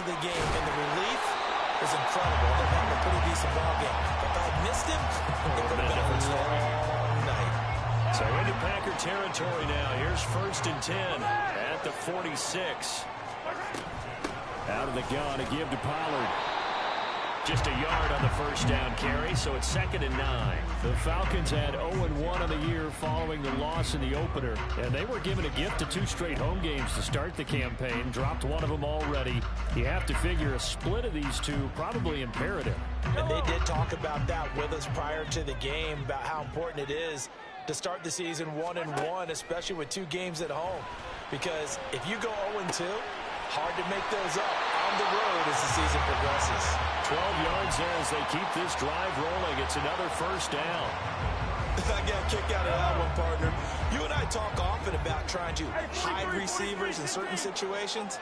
of the game, and the relief was incredible. They're having a pretty decent ball game. If I had missed him, it would have been a long night. So into Packer territory now. Here's 1st and 10 at the 46. Out of the gun, a give to Pollard. Just a yard on the first down carry, so it's 2nd and 9. The Falcons had 0-1 on the year following the loss in the opener, and they were given a gift of 2 straight home games to start the campaign. Dropped one of them already. You have to figure a split of these two probably imperative. And they did talk about that with us prior to the game, about how important it is to start the season 1-1, especially with 2 games at home. Because if you go 0-2, hard to make those up on the road as the season progresses. 12 yards there as they keep this drive rolling. It's another first down. I got a kick out of that one, partner. You and I talk often about trying to hide receivers in certain situations,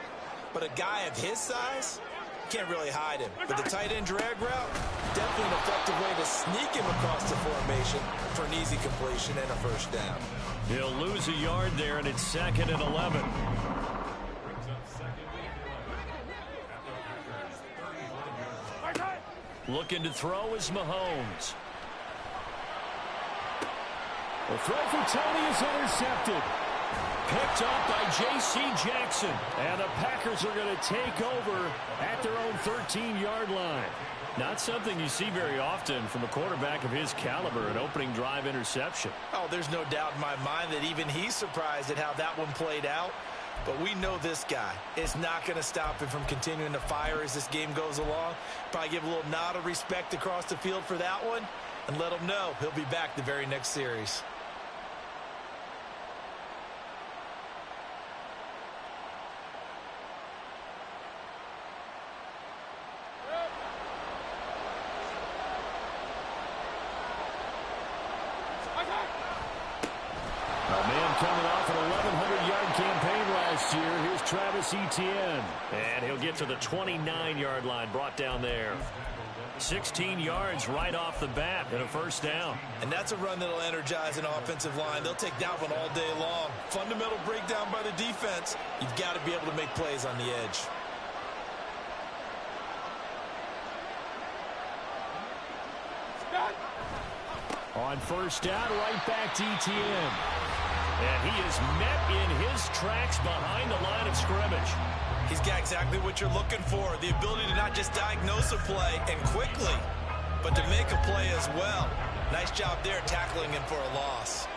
but a guy of his size, can't really hide him. But the tight end drag route, definitely an effective way to sneak him across the formation for an easy completion and a first down. He'll lose a yard there, and it's 2nd and 11. Looking to throw is Mahomes. The throw for Tony is intercepted. Picked up by J.C. Jackson. And the Packers are going to take over at their own 13-yard line. Not something you see very often from a quarterback of his caliber, an opening drive interception. Oh, there's no doubt in my mind that even he's surprised at how that one played out. But we know this guy is not going to stop him from continuing to fire as this game goes along. Probably give a little nod of respect across the field for that one and let him know he'll be back the very next series. Coming off an 1,100-yard campaign last year, here's Travis Etienne. And he'll get to the 29-yard line, brought down there. 16 yards right off the bat and a first down. And that's a run that'll energize an offensive line. They'll take that one all day long. Fundamental breakdown by the defense. You've got to be able to make plays on the edge. On first down, right back to Etienne. And he is met in his tracks behind the line of scrimmage. He's got exactly what you're looking for. The ability to not just diagnose a play and quickly, but to make a play as well. Nice job there tackling him for a loss.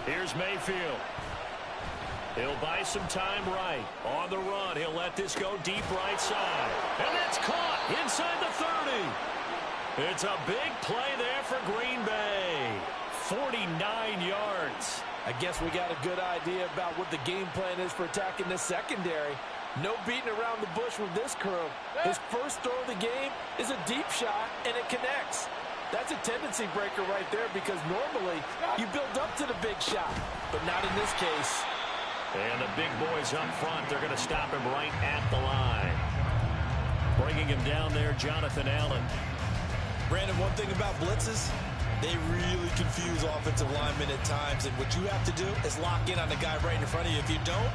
Here's Mayfield. He'll buy some time right. On the run, he'll let this go deep right side. And that's caught inside the 30. It's a big play there for Green Bay. 49 yards. I guess we got a good idea about what the game plan is for attacking this secondary. No beating around the bush with this crew. His first throw of the game is a deep shot, and it connects. That's a tendency breaker right there because normally you build up to the big shot, but not in this case. And the big boys up front, they're going to stop him right at the line. Bringing him down there, Jonathan Allen. Brandon, one thing about blitzes, they really confuse offensive linemen at times. And what you have to do is lock in on the guy right in front of you. If you don't,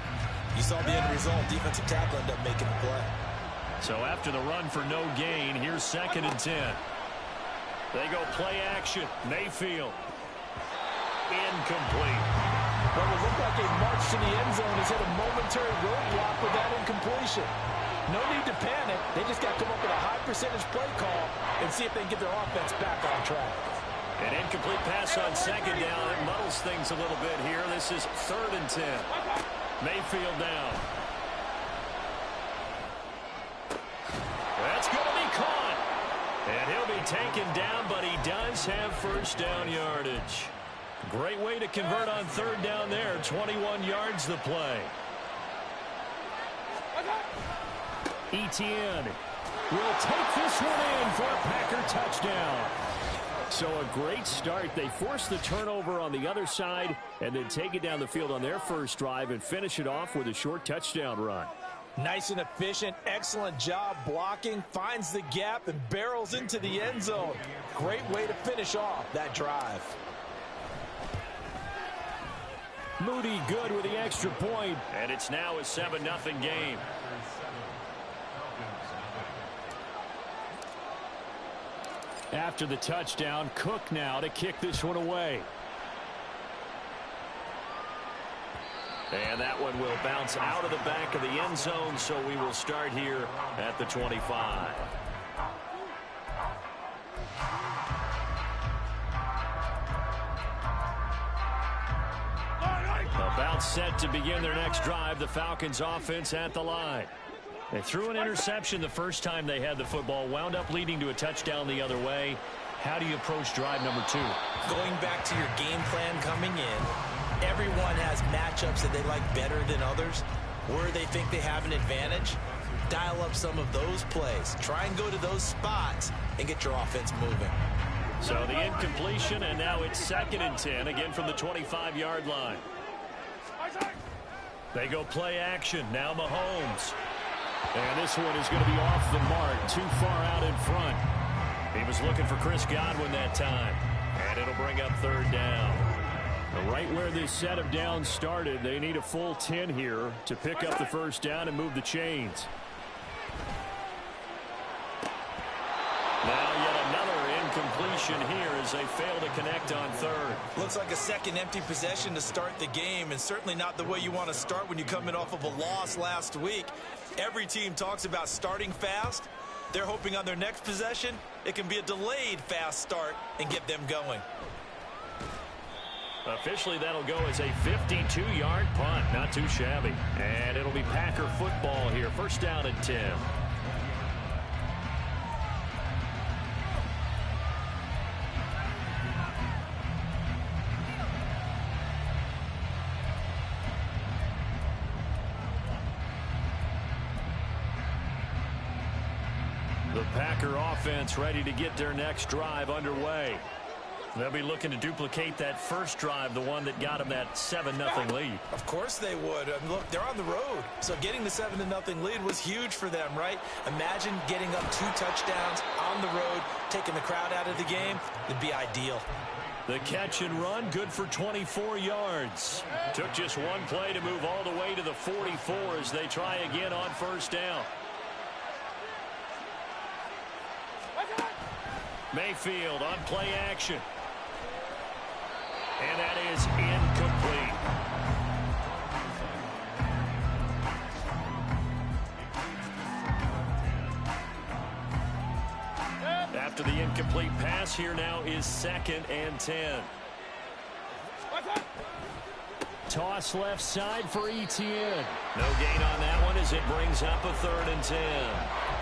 you saw the end result. Defensive tackle ended up making the play. So after the run for no gain, here's 2nd and 10. They go play action. Mayfield. Incomplete. Well, it looked like a march to the end zone has hit a momentary roadblock with that incompletion. No need to panic. They just got to come up with a high percentage play call and see if they can get their offense back on track. An incomplete pass on 2nd down. It muddles things a little bit here. This is 3rd and 10. Mayfield down. That's going to be caught. And he'll be taken down, but he does have first down yardage. Great way to convert on 3rd down there. 21 yards the play. Etienne will take this one in for a Packer touchdown. So a great start. They force the turnover on the other side and then take it down the field on their first drive and finish it off with a short touchdown run. Nice and efficient, excellent job blocking, finds the gap and barrels into the end zone. Great way to finish off that drive. Moody good with the extra point, and it's now a 7-0 game. After the touchdown, Cook now to kick this one away. And that one will bounce out of the back of the end zone, so we will start here at the 25. About set to begin their next drive, the Falcons offense at the line. They threw an interception the first time they had the football, wound up leading to a touchdown the other way. How do you approach drive number 2? Going back to your game plan coming in, everyone has matchups that they like better than others. Where they think they have an advantage, dial up some of those plays. Try and go to those spots and get your offense moving. So the incompletion, and now it's 2nd and 10, again from the 25-yard line. They go play action. Now Mahomes. And this one is going to be off the mark, too far out in front. He was looking for Chris Godwin that time. And it'll bring up 3rd down. Right where this set of downs started, they need a full 10 here to pick up the 1st down and move the chains. Now yet another incompletion here as they fail to connect on 3rd. Looks like a second empty possession to start the game, and certainly not the way you want to start when you're coming off of a loss last week. Every team talks about starting fast. They're hoping on their next possession it can be a delayed fast start and get them going. Officially, that'll go as a 52-yard punt. Not too shabby. And it'll be Packer football here. 1st down and 10. The Packer offense ready to get their next drive underway. They'll be looking to duplicate that first drive, the one that got them that 7-0 lead. Of course they would. I mean, look, they're on the road. So getting the 7-0 lead was huge for them, right? Imagine getting up 2 touchdowns on the road, taking the crowd out of the game. It'd be ideal. The catch and run, good for 24 yards. Took just one play to move all the way to the 44 as they try again on 1st down. Mayfield on play action. And that is incomplete. After the incomplete pass, here now is 2nd and 10. Toss left side for Etienne. No gain on that one as it brings up a 3rd and 10.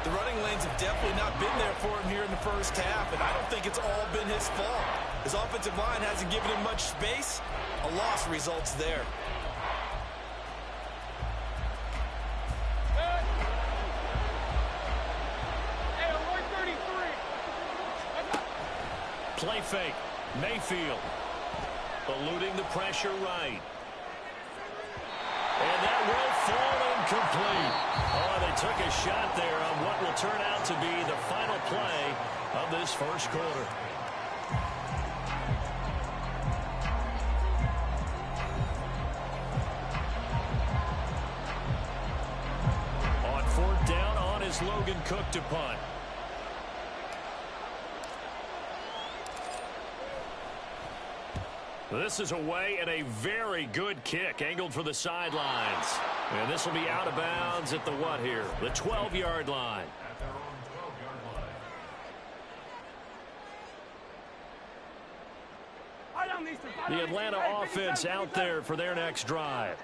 The running lanes have definitely not been there for him here in the first half, and I don't think it's all been his fault. His offensive line hasn't given him much space. A loss results there. Play fake. Mayfield eluding the pressure right. And that will fall incomplete. Oh, they took a shot there on what will turn out to be the final play of this first quarter. On 4th down, on is Logan Cook to punt. This is away and a very good kick angled for the sidelines. And this will be out of bounds at the what here? The 12-yard line. The Atlanta offense out there for their next drive.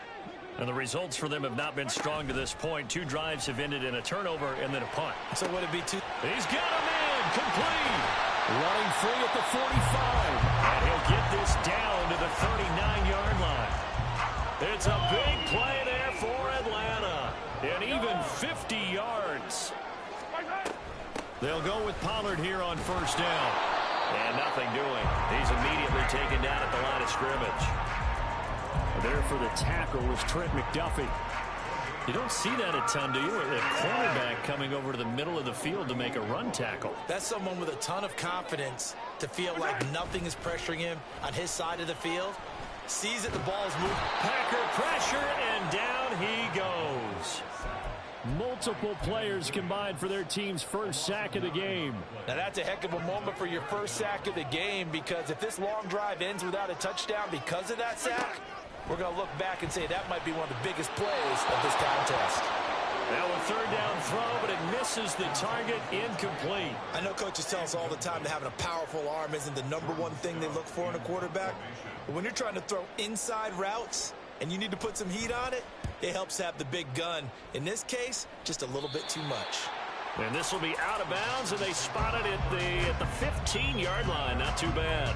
And the results for them have not been strong to this point. 2 drives have ended in a turnover and then a punt. So would it be 2? He's got a man complete. Running free at the 45. And he'll get this down to the 39-yard line. It's a big play there for Atlanta. And even 50 yards. They'll go with Pollard here on 1st down. And nothing doing. He's immediately taken down at the line of scrimmage. There for the tackle was Trent McDuffie. You don't see that a ton, do you? A cornerback coming over to the middle of the field to make a run tackle. That's someone with a ton of confidence to feel like nothing is pressuring him on his side of the field. sees that the ball is moving. Packer pressure, and down he goes. Multiple players combined for their team's first sack of the game. Now that's a heck of a moment for your first sack of the game, because if this long drive ends without a touchdown because of that sack, we're going to look back and say that might be one of the biggest plays of this contest. Now a third down throw, but it misses the target, incomplete. I know coaches tell us all the time that having a powerful arm isn't the #1 thing they look for in a quarterback. But when you're trying to throw inside routes and you need to put some heat on it, it helps have the big gun. In this case, just a little bit too much. And this will be out of bounds, and they spotted it at the 15-yard line. Not too bad.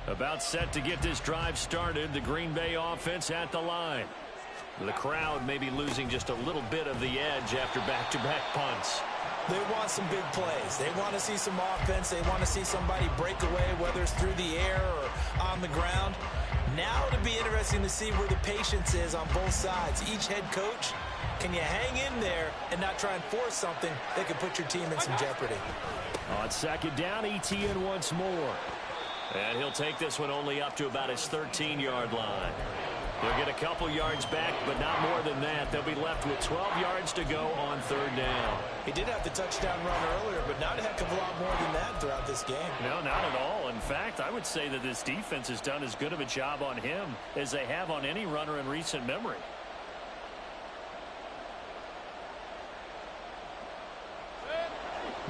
About set to get this drive started. The Green Bay offense at the line. The crowd may be losing just a little bit of the edge after back-to-back punts. They want some big plays. They want to see some offense. They want to see somebody break away, whether it's through the air or on the ground. Now it'll be interesting to see where the patience is on both sides. Each head coach, can you hang in there and not try and force something that could put your team in some jeopardy? On second down, ETN once more. And he'll take this one only up to about his 13-yard line. They'll get a couple yards back, but not more than that. They'll be left with 12 yards to go on third down. He did have the touchdown run earlier, but not a heck of a lot more than that throughout this game. No, not at all. In fact, I would say that this defense has done as good of a job on him as they have on any runner in recent memory.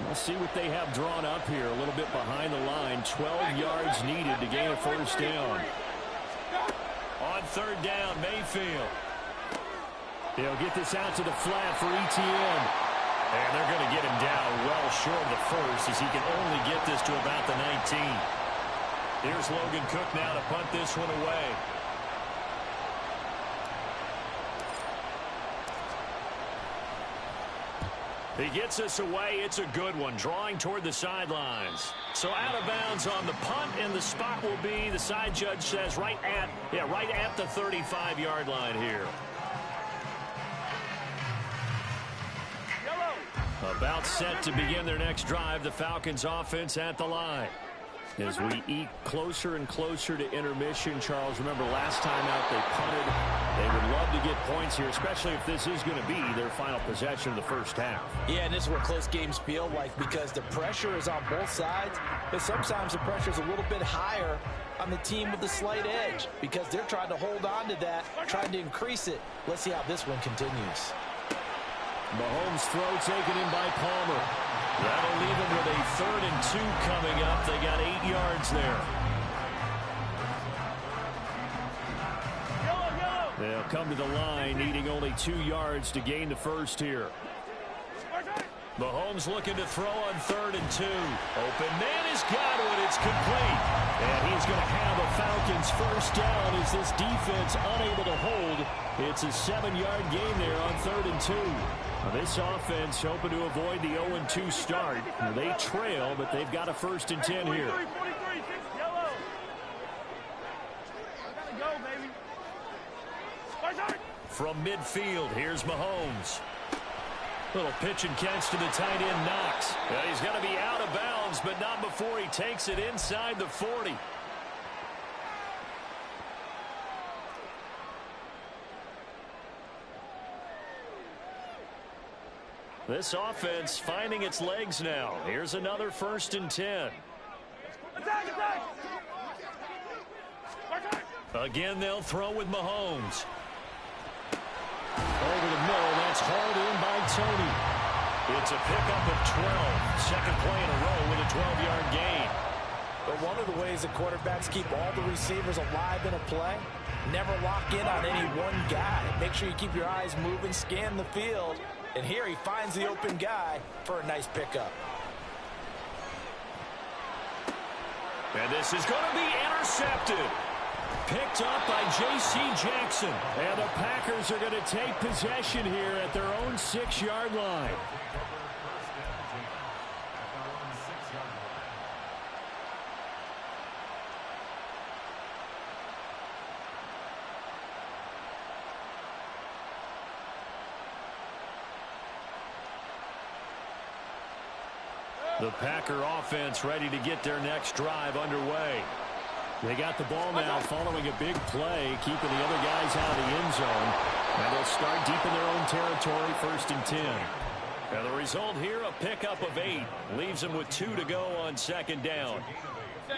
We'll see what they have drawn up here. A little bit behind the line. 12 yards needed to gain a first down. On third down, Mayfield. He'll get this out to the flat for ETN. And they're going to get him down well short of the first, as he can only get this to about the 19. Here's Logan Cook now to punt this one away. He gets us away. It's a good one, drawing toward the sidelines. So out of bounds on the punt, and the spot will be, the side judge says, right at the 35-yard line here. About set to begin their next drive, the Falcons offense at the line. As we eat closer and closer to intermission, Charles, remember last time out they punted. They would love to get points here, especially if this is going to be their final possession of the first half. Yeah, and this is what close games feel like, because the pressure is on both sides, but sometimes the pressure is a little bit higher on the team with the slight edge, because they're trying to hold on to that, trying to increase it. Let's see how this one continues. Mahomes' throw taken in by Palmer. That'll leave him with a 3rd and 2 coming up. They got 8 yards there. They'll come to the line, needing only 2 yards to gain the first here. Mahomes looking to throw on 3rd and 2. Open man has got it. It's complete. And he's going to have a Falcons first down as this defense unable to hold. It's a 7-yard gain there on 3rd and 2. Now this offense hoping to avoid the 0-2 start. They trail, but they've got a 1st and 10 here. From midfield, here's Mahomes. Little pitch and catch to the tight end, Knox. He's going to be out of bounds, but not before he takes it inside the 40. This offense finding its legs now. Here's another 1st and 10. Again, they'll throw with Mahomes. Over the middle, that's hauled in by Tony. It's a pickup of 12. Second play in a row with a 12-yard gain. But one of the ways the quarterbacks keep all the receivers alive in a play, never lock in on any one guy. Make sure you keep your eyes moving, scan the field. And here he finds the open guy for a nice pickup. And this is going to be intercepted. Picked up by J.C. Jackson. And the Packers are going to take possession here at their own 6-yard line. The Packer offense ready to get their next drive underway. They got the ball now following a big play, keeping the other guys out of the end zone. And they'll start deep in their own territory, 1st and 10. And the result here, a pickup of 8. Leaves them with 2 to go on 2nd down.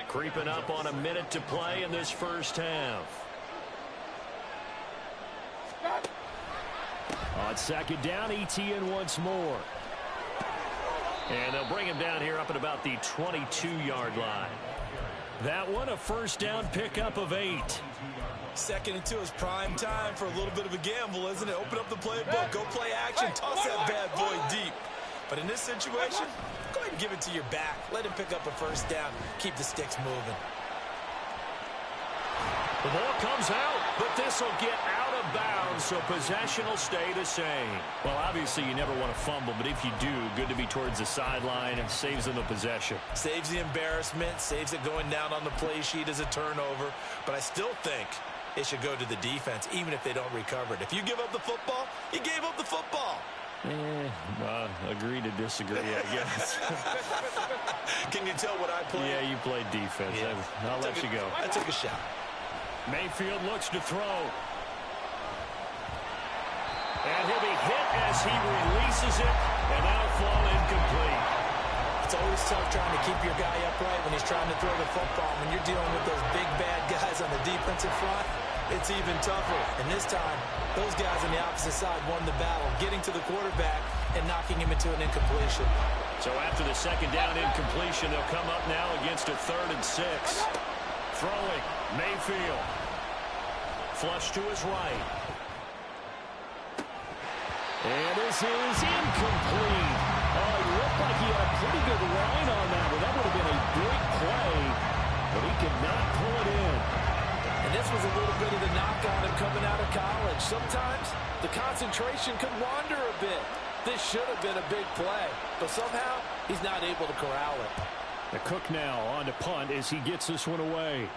Creeping up on a minute to play in this first half. On 2nd down, ETN once more. And they'll bring him down here up at about the 22-yard line. That one, a 1st down pickup of 8. 2nd and 2 is prime time for a little bit of a gamble, isn't it? Open up the playbook, go play action, toss that bad boy deep. But in this situation, go ahead and give it to your back. Let him pick up a 1st down. Keep the sticks moving. The ball comes out, but this will get out of bounds, so possession will stay the same. Well, obviously, you never want to fumble, but if you do, good to be towards the sideline and saves them a possession. Saves the embarrassment, saves it going down on the play sheet as a turnover. But I still think it should go to the defense, even if they don't recover it. If you give up the football, you gave up the football. Agree to disagree, I guess. Can you tell what I played? Yeah, you played defense. Yeah. I'll let you go. I took a shot. Mayfield looks to throw. And he'll be hit as he releases it, and that'll fall incomplete. It's always tough trying to keep your guy upright when he's trying to throw the football. When you're dealing with those big, bad guys on the defensive front, it's even tougher. And this time, those guys on the opposite side won the battle, getting to the quarterback and knocking him into an incompletion. So after the 2nd down incompletion, they'll come up now against a 3rd and 6. Throwing, Mayfield. Flush to his right. And this is incomplete. Oh, he looked like he had a pretty good line on that one. That would have been a big play, but he could not pull it in. And this was a little bit of the knock on him coming out of college. Sometimes the concentration could wander a bit. This should have been a big play, but somehow he's not able to corral it. The Cook now on to punt as he gets this one away.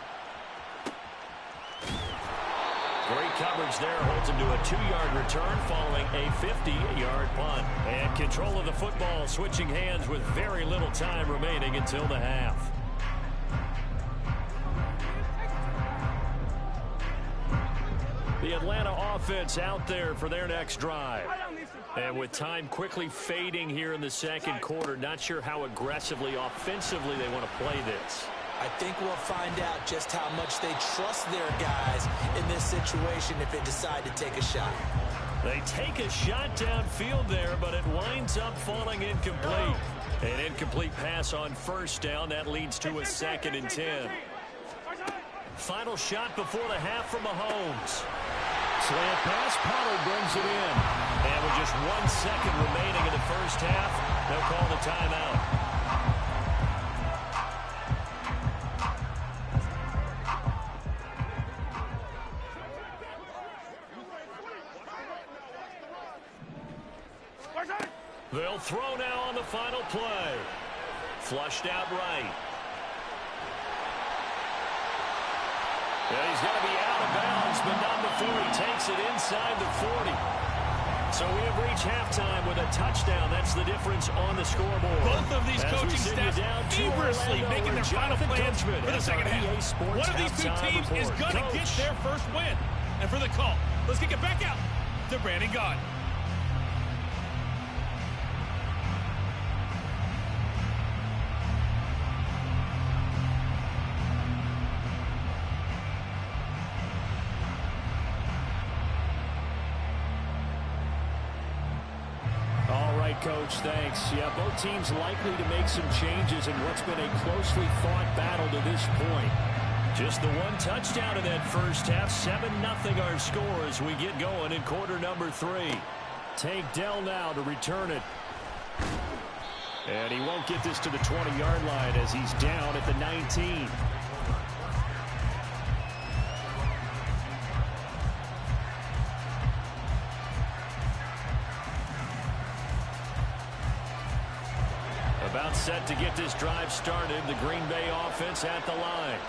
Great coverage there, holds him to a 2-yard return following a 50-yard punt. And control of the football switching hands with very little time remaining until the half. The Atlanta offense out there for their next drive. And with time quickly fading here in the 2nd quarter, not sure how aggressively, offensively they want to play this. I think we'll find out just how much they trust their guys in this situation if they decide to take a shot. They take a shot downfield there, but it winds up falling incomplete. An incomplete pass on 1st down. That leads to a 2nd and 10. Final shot before the half from Mahomes. Slant pass, Pollard brings it in. And with just 1 second remaining in the first half, they'll call the timeout. They'll throw now on the final play. Flushed out right. Yeah, he's going to be out of bounds, but not before he takes it inside the 40. So we have reached halftime with a touchdown. That's the difference on the scoreboard. Both of these coaching staffs feverishly making their final plans for the second half. One of these two teams is going to get their first win. And for the call, let's kick it back out to Brandon Gaudin. Coach, thanks. Yeah, both teams likely to make some changes in what's been a closely fought battle to this point. Just the one touchdown in that first half. 7-0 our score as we get going in quarter number 3. Tank Dell now to return it. And he won't get this to the 20-yard line as he's down at the 19. About set to get this drive started. The Green Bay offense at the line.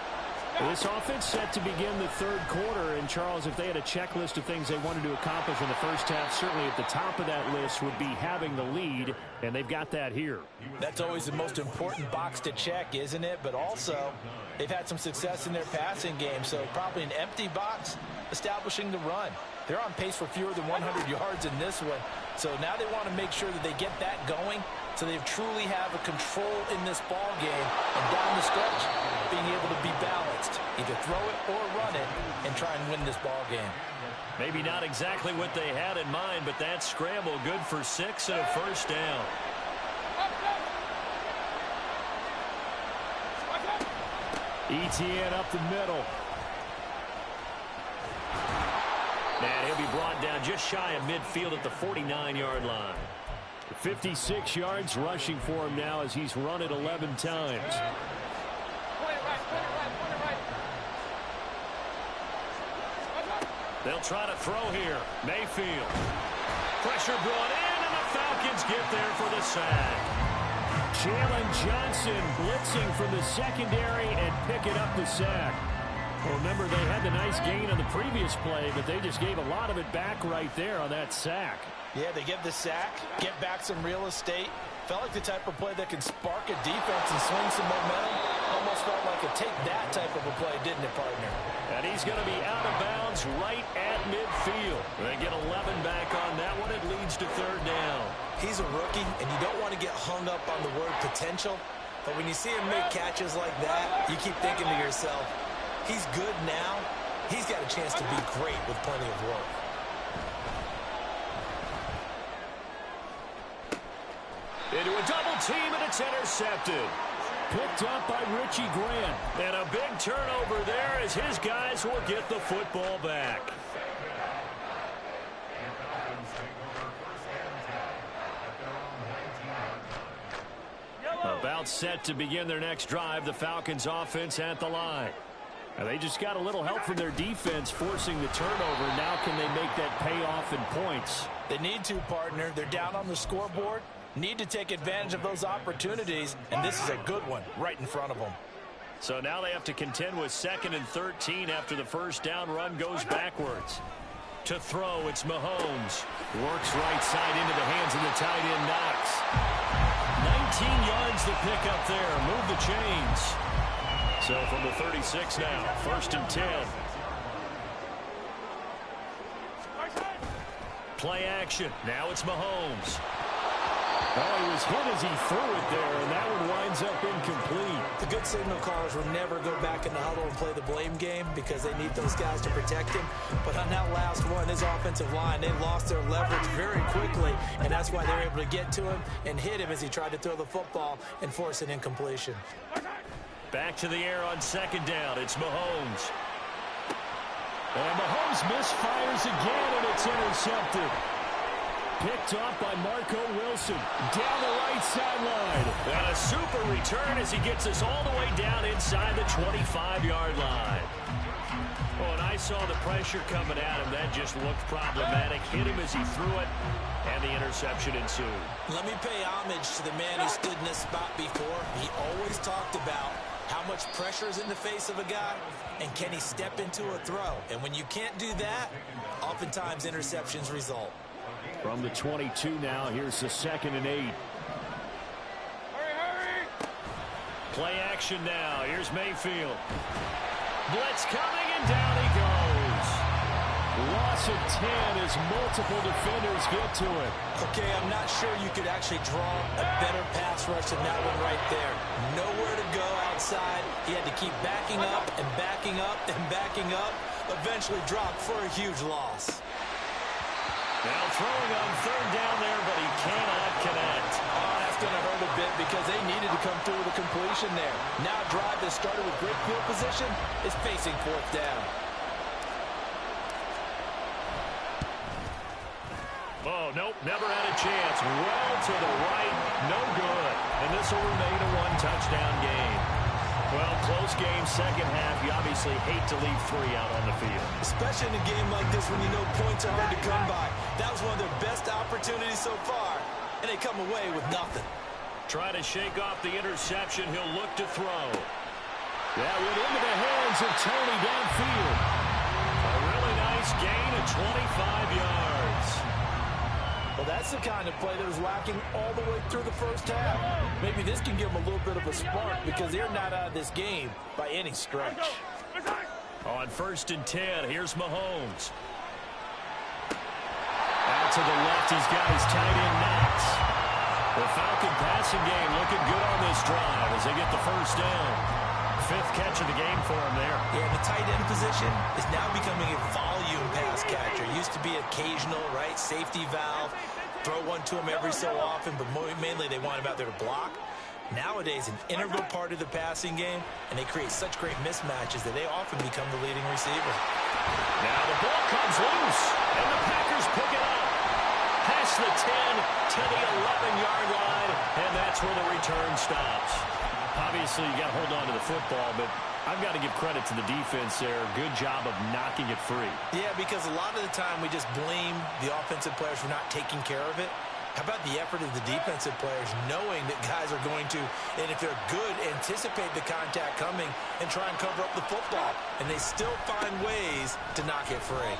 This offense set to begin the third quarter. And, Charles, if they had a checklist of things they wanted to accomplish in the first half, certainly at the top of that list would be having the lead, and they've got that here. That's always the most important box to check, isn't it? But also, they've had some success in their passing game, so probably an empty box establishing the run. They're on pace for fewer than 100 yards in this one, so now they want to make sure that they get that going so they truly have a control in this ball game, and down the stretch, being able to be balanced, either throw it or run it, and try and win this ball game. Maybe not exactly what they had in mind, but that scramble good for 6 and a first down. ETN up the middle. And he'll be brought down just shy of midfield at the 49-yard line. 56 yards rushing for him now as he's run it 11 times. They'll try to throw here. Mayfield. Pressure brought in, and the Falcons get there for the sack. Jalen Johnson blitzing from the secondary and picking up the sack. Well, remember, they had the nice gain on the previous play, but they just gave a lot of it back right there on that sack. Yeah, they get the sack, get back some real estate. Felt like the type of play that can spark a defense and swing some momentum. Almost felt like a take that type of a play, didn't it, partner? And he's going to be out of bounds right at midfield. They get 11 back on that one. It leads to third down. He's a rookie, and you don't want to get hung up on the word potential. But when you see him make catches like that, you keep thinking to yourself, he's good now. He's got a chance to be great with plenty of work. Into a double team, and it's intercepted. Picked up by Richie Grant. And a big turnover there as his guys will get the football back. About set to begin their next drive, the Falcons offense at the line. And they just got a little help from their defense forcing the turnover. Now can they make that pay off in points? They need to, partner. They're down on the scoreboard. Need to take advantage of those opportunities, and this is a good one right in front of them. So now they have to contend with 2nd and 13 after the first down run goes backwards. To throw, it's Mahomes. Works right side into the hands of the tight end, Knox. 19 yards to pick up there. Move the chains. So from the 36 now, 1st and 10. Play action. Now it's Mahomes. Oh, he was hit as he threw it there, and that one winds up incomplete. The good signal callers will never go back in the huddle and play the blame game because they need those guys to protect him. But on that last one, his offensive line, they lost their leverage very quickly, and that's why they're able to get to him and hit him as he tried to throw the football and force an incompletion. Back to the air on 2nd down. It's Mahomes. And Mahomes misfires again, and it's intercepted. Picked off by Marco Wilson. Down the right sideline. And a super return as he gets us all the way down inside the 25-yard line. Oh, and I saw the pressure coming at him. That just looked problematic. Hit him as he threw it, and the interception ensued. Let me pay homage to the man who stood in this spot before. He always talked about how much pressure is in the face of a guy, and can he step into a throw? And when you can't do that, oftentimes interceptions result. From the 22 now, here's the 2nd and 8. Hurry! Play action now. Here's Mayfield. Blitz coming, and down he goes. Loss of 10 as multiple defenders get to it. Okay, I'm not sure you could actually draw a better pass rush than that one right there. Nowhere to go outside. He had to keep backing up and backing up and backing up. Eventually dropped for a huge loss. Now throwing on 3rd down there, but he cannot connect. Oh, that's going to hurt a bit because they needed to come through with a completion there. Now a drive that started with great field position is facing 4th down. Oh, nope, never had a chance. Well to the right, no good. And this will remain a 1-touchdown game. Well, close game, 2nd half. You obviously hate to leave 3 out on the field. Especially in a game like this when you know points are hard to come by. That was one of their best opportunities so far, and they come away with nothing. Try to shake off the interception. He'll look to throw. That went into the hands of Tony downfield. A really nice gain of 25 yards. Well, that's the kind of play that was lacking all the way through the first half. Maybe this can give them a little bit of a spark because they're not out of this game by any stretch. On 1st and 10, here's Mahomes. Out to the left, he's got his tight end Knox. The Falcon passing game looking good on this drive as they get the first down. 5th catch of the game for him there. Yeah, the tight end position is now becoming a volume pass catcher. Used to be occasional, right? Safety valve. Throw one to him every so often, but mainly they want him out there to block. Nowadays, an integral part of the passing game, and they create such great mismatches that they often become the leading receiver. Now the ball comes loose, and the Packers pick it up. Past the 10 to the 11-yard line, and that's where the return stops. Obviously, you got to hold on to the football, but I've got to give credit to the defense there. Good job of knocking it free. Yeah, because a lot of the time we just blame the offensive players for not taking care of it. How about the effort of the defensive players knowing that guys are going to, and if they're good, anticipate the contact coming and try and cover up the football. And they still find ways to knock it free.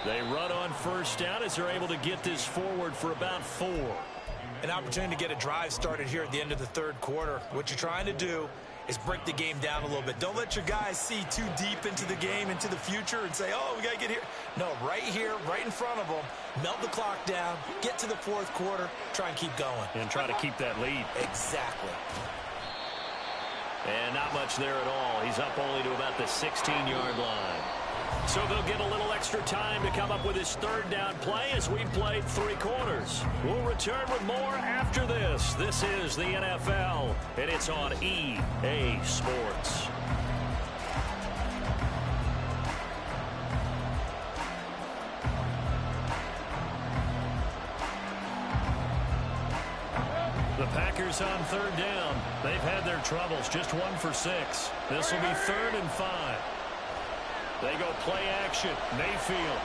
They run on 1st down as they're able to get this forward for about 4. An opportunity to get a drive started here at the end of the 3rd quarter. What you're trying to do is break the game down a little bit. Don't let your guys see too deep into the game, into the future, and say, oh, we got to get here. No, right here, right in front of them, melt the clock down, get to the 4th quarter, try and keep going. And try to keep that lead. Exactly. And not much there at all. He's up only to about the 16-yard line. So they'll get a little extra time to come up with his 3rd down play as we've played 3 quarters. We'll return with more after this. This is the NFL, and it's on EA Sports. The Packers on 3rd down. They've had their troubles, just 1 for 6. This will be 3rd and 5. They go play action. Mayfield.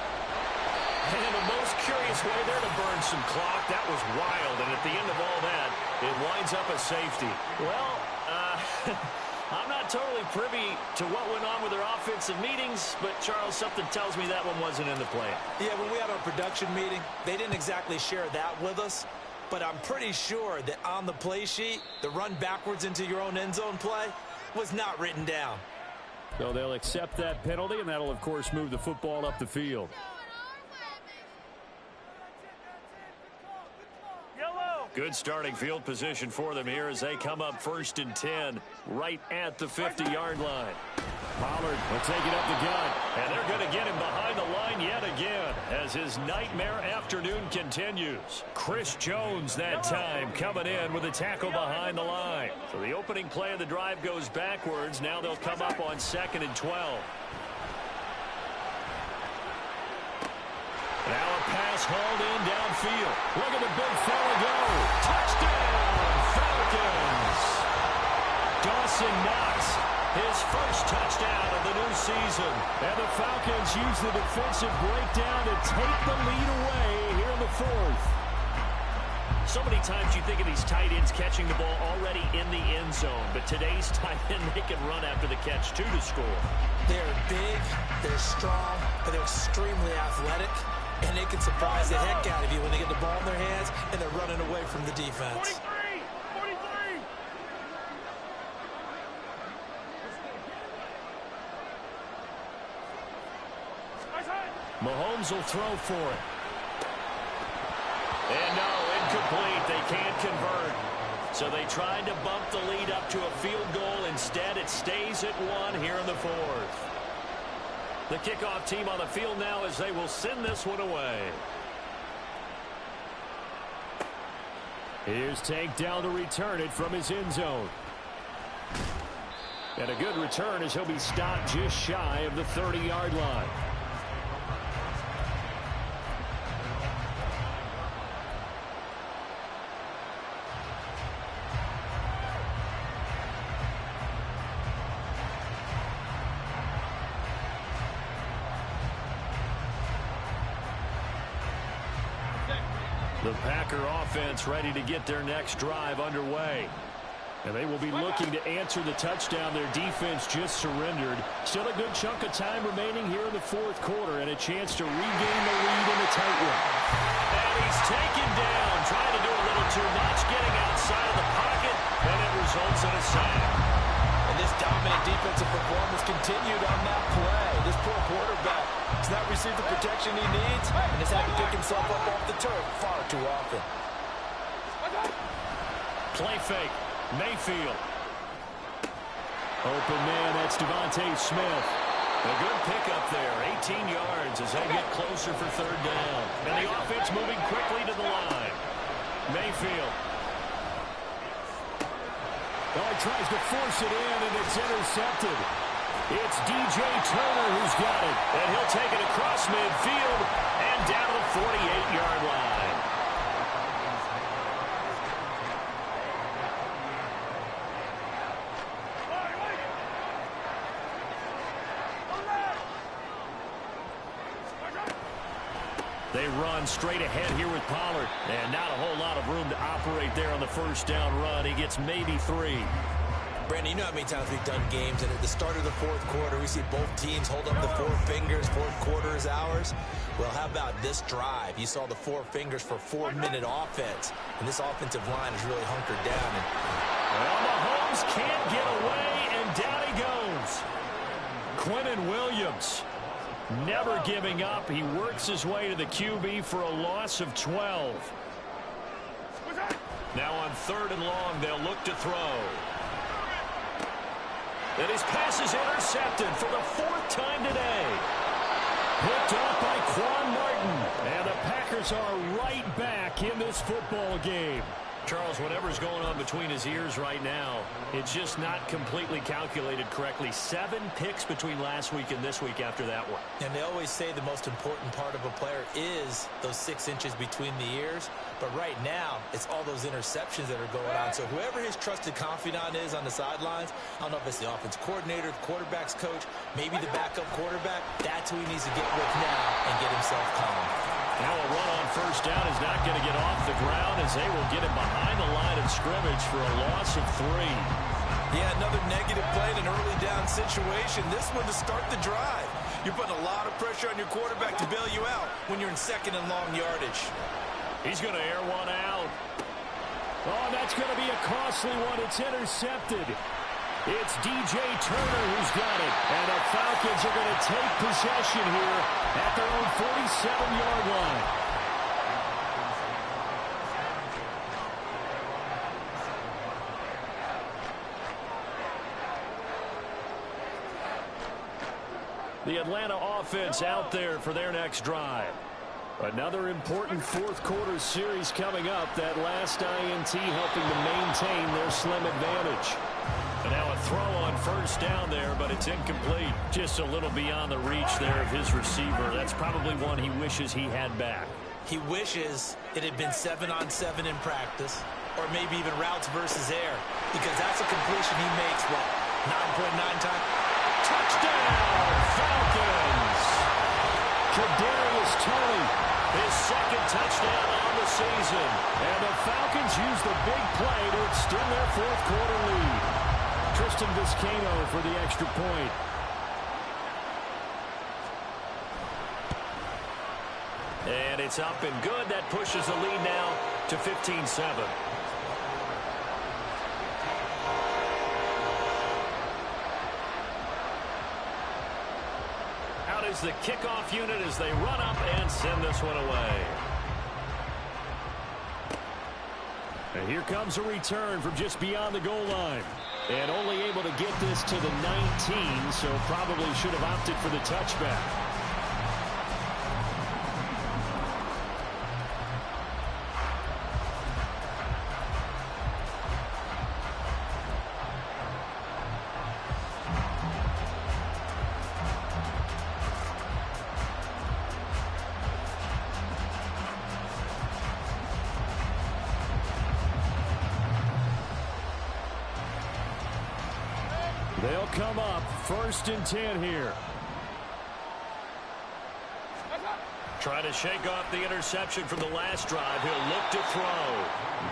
And the most curious way there to burn some clock. That was wild. And at the end of all that, it winds up a safety. Well, I'm not totally privy to what went on with their offensive meetings, but, Charles, something tells me that one wasn't in the plan. Yeah, when we had our production meeting, they didn't exactly share that with us. But I'm pretty sure that on the play sheet, the run backwards into your own end zone play was not written down. So they'll accept that penalty, and that'll, of course, move the football up the field. Good starting field position for them here as they come up 1st and 10 right at the 50-yard line. Pollard will take it up the gut, and they're going to get him behind the line yet again as his nightmare afternoon continues. Chris Jones that time coming in with a tackle behind the line. So the opening play of the drive goes backwards. Now they'll come up on 2nd and 12. Now a pass hauled in downfield. Look at the big fella go. Touchdown, Falcons. Dawson Knox, his first touchdown of the new season. And the Falcons use the defensive breakdown to take the lead away here in the 4th. So many times you think of these tight ends catching the ball already in the end zone. But today's tight end, they can run after the catch, too, to score. They're big, they're strong, but they're extremely athletic. And they can surprise the heck out of you when they get the ball in their hands and they're running away from the defense. 43! Mahomes will throw for it. And no, incomplete. They can't convert. So they tried to bump the lead up to a field goal. Instead, it stays at 1 here in the 4th. The kickoff team on the field now as they will send this one away. Here's Tank down to return it from his end zone. And a good return as he'll be stopped just shy of the 30-yard line. The Packer offense ready to get their next drive underway. And they will be looking to answer the touchdown their defense just surrendered. Still a good chunk of time remaining here in the fourth quarter and a chance to regain the lead in the tight one. And he's taken down, trying to do a little too much, getting outside of the pocket, and it results in a sack. And this dominant defensive performance continued on that play. This poor quarterback has not received the protection he needs and has had to pick himself up off the turf far too often. Play fake. Mayfield. Open man, that's Devontae Smith. A good pickup there, 18 yards as they get closer for third down. And the offense moving quickly to the line. Mayfield. Oh, he tries to force it in, and it's intercepted. It's DJ Turner who's got it. And he'll take it across midfield and down to the 48-yard line. They run straight ahead here with Pollard. And not a whole lot of room to operate there on the first down run. He gets maybe 3. Brandon, you know how many times we've done games, and at the start of the fourth quarter, we see both teams hold up the 4 fingers, fourth quarter is ours. Well, how about this drive? You saw the 4 fingers for 4-minute offense, and this offensive line is really hunkered down. Well, Mahomes can't get away, and down he goes. Quinnen Williams. Never giving up. He works his way to the QB for a loss of 12. Now on 3rd and long, they'll look to throw. And his pass is intercepted for the 4th time today. Picked off by Quan Martin. And the Packers are right back in this football game. Charles, whatever's going on between his ears right now, it's just not completely calculated correctly. 7 picks between last week and this week after that one. And they always say the most important part of a player is those 6 inches between the ears. But right now, it's all those interceptions that are going on. So whoever his trusted confidant is on the sidelines, I don't know if it's the offense coordinator, the quarterback's coach, maybe the backup quarterback, that's who he needs to get with now and get himself calm. Now a run on first down is not going to get off the ground as they will get him behind the line of scrimmage for a loss of 3. Yeah, another negative play in an early down situation. This one to start the drive. You're putting a lot of pressure on your quarterback to bail you out when you're in 2nd and long yardage. He's going to air one out. Oh, that's going to be a costly one. It's intercepted. It's DJ Turner who's got it. And the Falcons are going to take possession here at their own 47-yard line. The Atlanta offense out there for their next drive. Another important fourth quarter series coming up. That last INT helping to maintain their slim advantage. And now a throw on first down there, but it's incomplete. Just a little beyond the reach there of his receiver. That's probably one he wishes he had back. He wishes it had been 7-on-7 in practice, or maybe even routes versus air, because that's a completion he makes, what, 9.9 times? Touchdown, Falcons! Kadarius Toney, his 2nd touchdown on the season. And the Falcons use the big play to extend their fourth quarter lead. Tristan Vizcaino for the extra point. And it's up and good. That pushes the lead now to 15-7. Out is the kickoff unit as they run up and send this one away. And here comes a return from just beyond the goal line. And only able to get this to the 19, so probably should have opted for the touchback. They'll come up 1st and 10 here. Trying to shake off the interception from the last drive. He'll look to throw.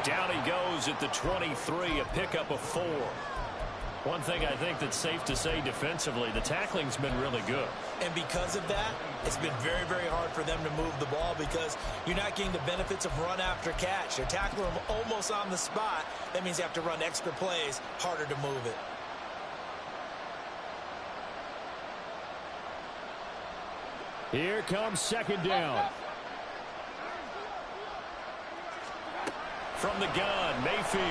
Down he goes at the 23, a pickup of 4. One thing I think that's safe to say defensively, the tackling's been really good. And because of that, it's been very, very hard for them to move the ball because you're not getting the benefits of run after catch. They're tackling them almost on the spot. That means you have to run extra plays, harder to move it. Here comes second down. From the gun, Mayfield.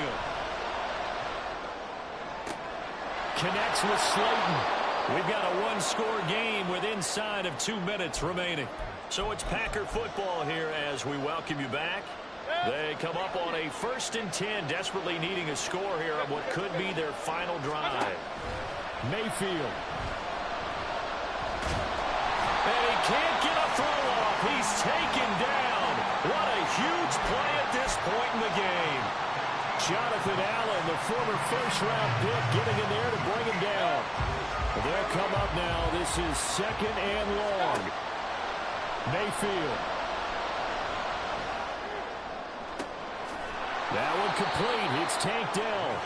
Connects with Slayton. We've got a one-score game with inside of 2 minutes remaining. So it's Packer football here as we welcome you back. They come up on a 1st and 10, desperately needing a score here on what could be their final drive. Mayfield. And he can't get a throw off. He's taken down. What a huge play at this point in the game. Jonathan Allen, the former first-round pick, getting in there to bring him down. They'll come up now. This is 2nd and long. Mayfield. That one complete. It's tanked down.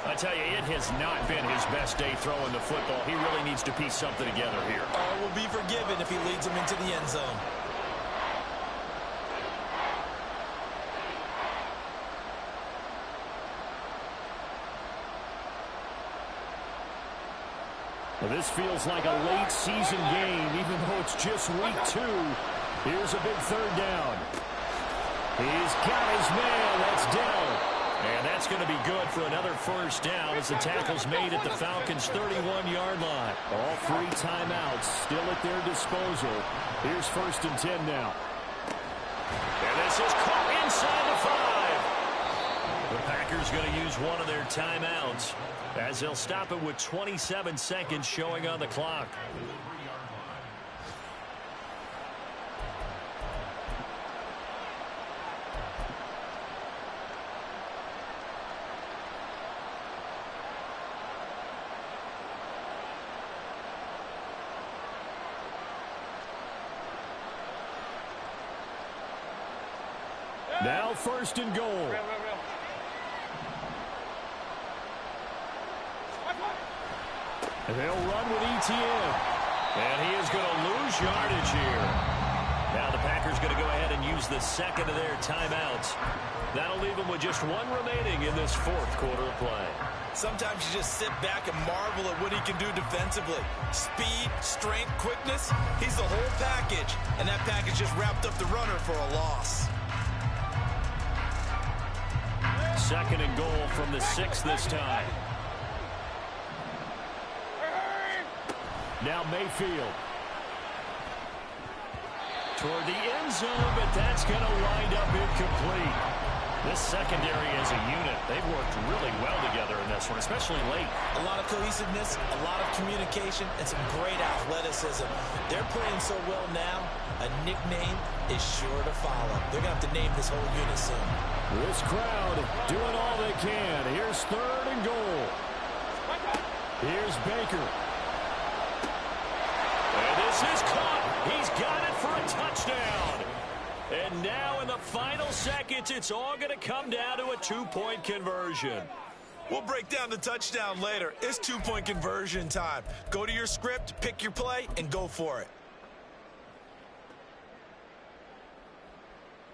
I tell you, it has not been his best day throwing the football. He really needs to piece something together here. All will be forgiven if he leads them into the end zone. Well, this feels like a late season game, even though it's just week 2. Here's a big 3rd down. He's got his man. That's down. And that's going to be good for another 1st down as the tackle's made at the Falcons' 31-yard line. All 3 timeouts still at their disposal. Here's 1st and 10 now. And this is caught inside the 5. The Packers going to use one of their timeouts as they'll stop it with 27 seconds showing on the clock. Now 1st and goal. And they'll run with ETN. And he is going to lose yardage here. Now the Packers going to go ahead and use the 2nd of their timeouts. That'll leave them with just 1 remaining in this 4th quarter of play. Sometimes you just sit back and marvel at what he can do defensively. Speed, strength, quickness. He's the whole package. And that package just wrapped up the runner for a loss. 2nd and goal from the 6 this time. Now Mayfield. Toward the end zone, but that's going to wind up incomplete. This secondary as a unit, they've worked really well together in this one, especially late. A lot of cohesiveness, a lot of communication, and some great athleticism. They're playing so well now, a nickname is sure to follow. They're going to have to name this whole unit soon. This crowd doing all they can. Here's 3rd and goal. Here's Baker. And this is caught. He's got it for a touchdown. And now in the final seconds, it's all going to come down to a 2-point conversion. We'll break down the touchdown later. It's 2-point conversion time. Go to your script, pick your play, and go for it.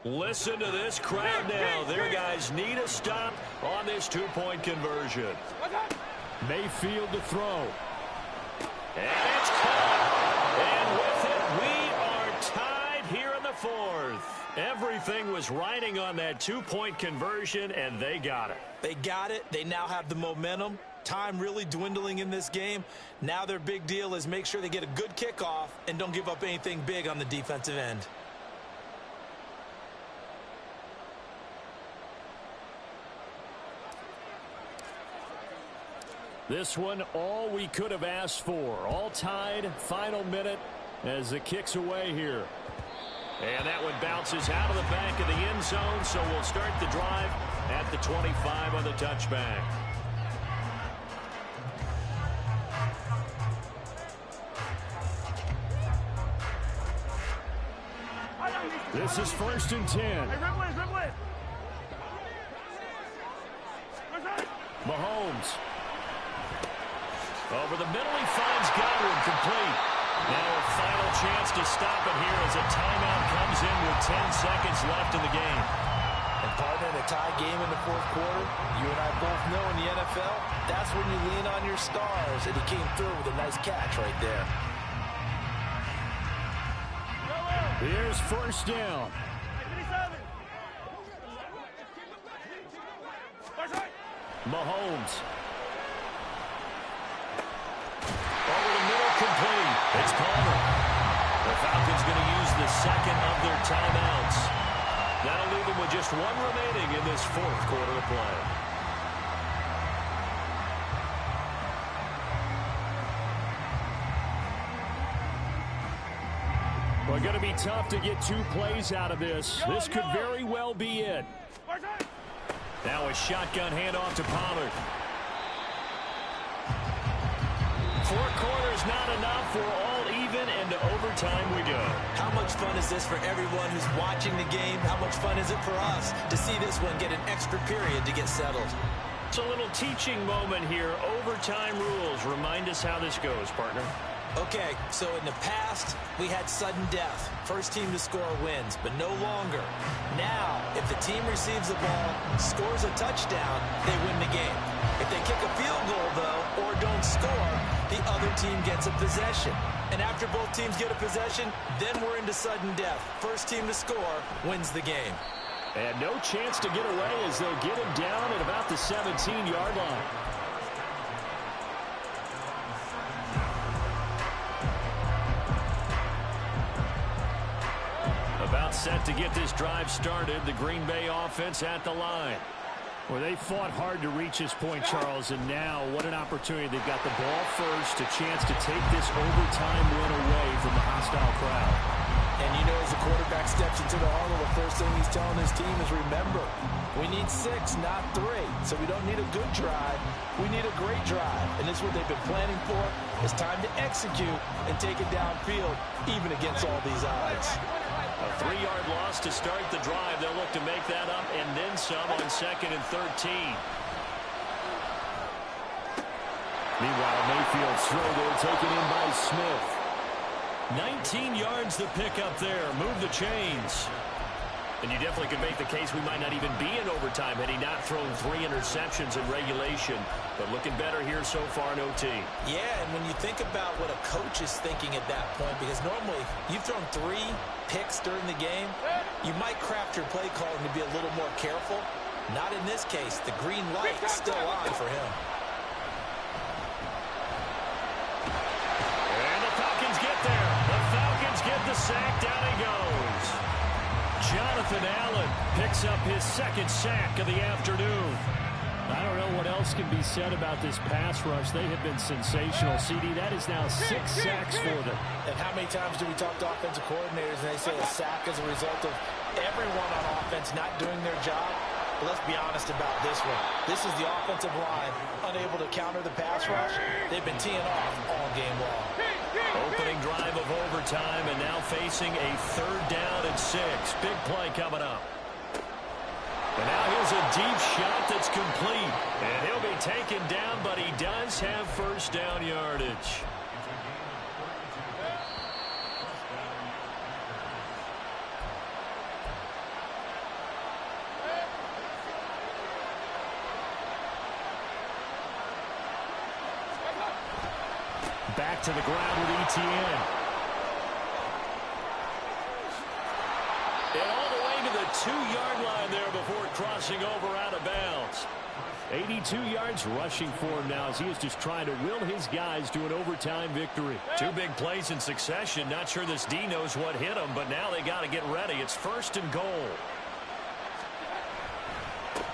Listen to this crowd now. Their guys need a stop on this 2-point conversion. Mayfield to throw. And it's caught. And with it, we are tied here in the 4th. Everything was riding on that 2-point conversion, and they got it. They got it. They now have the momentum. Time really dwindling in this game. Now their big deal is make sure they get a good kickoff and don't give up anything big on the defensive end. This one, all we could have asked for. All tied, final minute as it kicks away here. And that one bounces out of the back of the end zone, so we'll start the drive at the 25 on the touchback. This is 1st and 10. Mahomes. Over the middle, he finds Godwin, complete. Now a final chance to stop it here as a timeout comes in with 10 seconds left in the game. And partner, in a tie game in the fourth quarter, you and I both know in the NFL, that's when you lean on your stars, and he came through with a nice catch right there. Here's 1st down. Mahomes. Over the middle, complete. It's Palmer. The Falcons going to use the second of their timeouts. That'll leave them with just one remaining in this fourth quarter of play. Well, going to be tough to get 2 plays out of this. This could very well be it. Now a shotgun handoff to Pollard. 4 quarters not enough. We're all even, and to overtime we go. How much fun is this for everyone who's watching the game? How much fun is it for us to see this one get an extra period to get settled? It's a little teaching moment here. Overtime rules. Remind us how this goes, partner. Okay, so in the past, we had sudden death. First team to score wins, but no longer. Now, if the team receives the ball, scores a touchdown, they win the game. If they kick a field goal, though, or don't score, the other team gets a possession. And after both teams get a possession, then we're into sudden death. First team to score wins the game. And no chance to get away as they'll get him down at about the 17-yard line. About set to get this drive started. The Green Bay offense at the line. Well, they fought hard to reach this point, Charles, and now what an opportunity. They've got the ball first, a chance to take this overtime win away from the hostile crowd. And you know, as the quarterback steps into the huddle, the first thing he's telling his team is, remember, we need 6, not 3. So we don't need a good drive. We need a great drive. And this is what they've been planning for. It's time to execute and take it downfield, even against all these odds. A 3-yard loss to start the drive. They'll look to make that up and then some on 2nd and 13. Meanwhile, Mayfield's throw there taken in by Smith. 19 yards the pick up there. Move the chains. And you definitely could make the case we might not even be in overtime had he not thrown 3 interceptions in regulation. But looking better here so far in OT. Yeah, and when you think about what a coach is thinking at that point, because normally you've thrown 3 picks during the game, you might craft your play calling to be a little more careful. Not in this case. The green light is still on for him. And the Falcons get there. The Falcons get the sack. Down he goes. Jonathan Allen picks up his 2nd sack of the afternoon. I don't know what else can be said about this pass rush. They have been sensational. CD, that is now 6 sacks for them. And how many times do we talk to offensive coordinators and they say a sack is a result of everyone on offense not doing their job? But let's be honest about this one. This is the offensive line unable to counter the pass rush. They've been teeing off all game long. Opening drive of overtime and now facing a 3rd down and 6. Big play coming up. And now here's a deep shot that's complete. And he'll be taken down, but he does have 1st down yardage. Back to the ground with ETN. And all the way to the 2-yard line there before crossing over out of bounds. 82 yards rushing for him now as he is just trying to will his guys to an overtime victory. 2 big plays in succession. Not sure this D knows what hit him, but now they got to get ready. It's 1st and goal.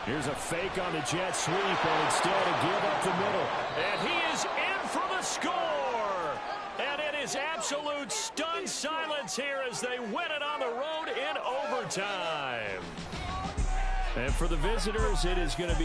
Here's a fake on the jet sweep, and instead to give up the middle. And he is in for the score. And it is absolute stunned silence here as they win it on the road in overtime. And for the visitors, it is going to be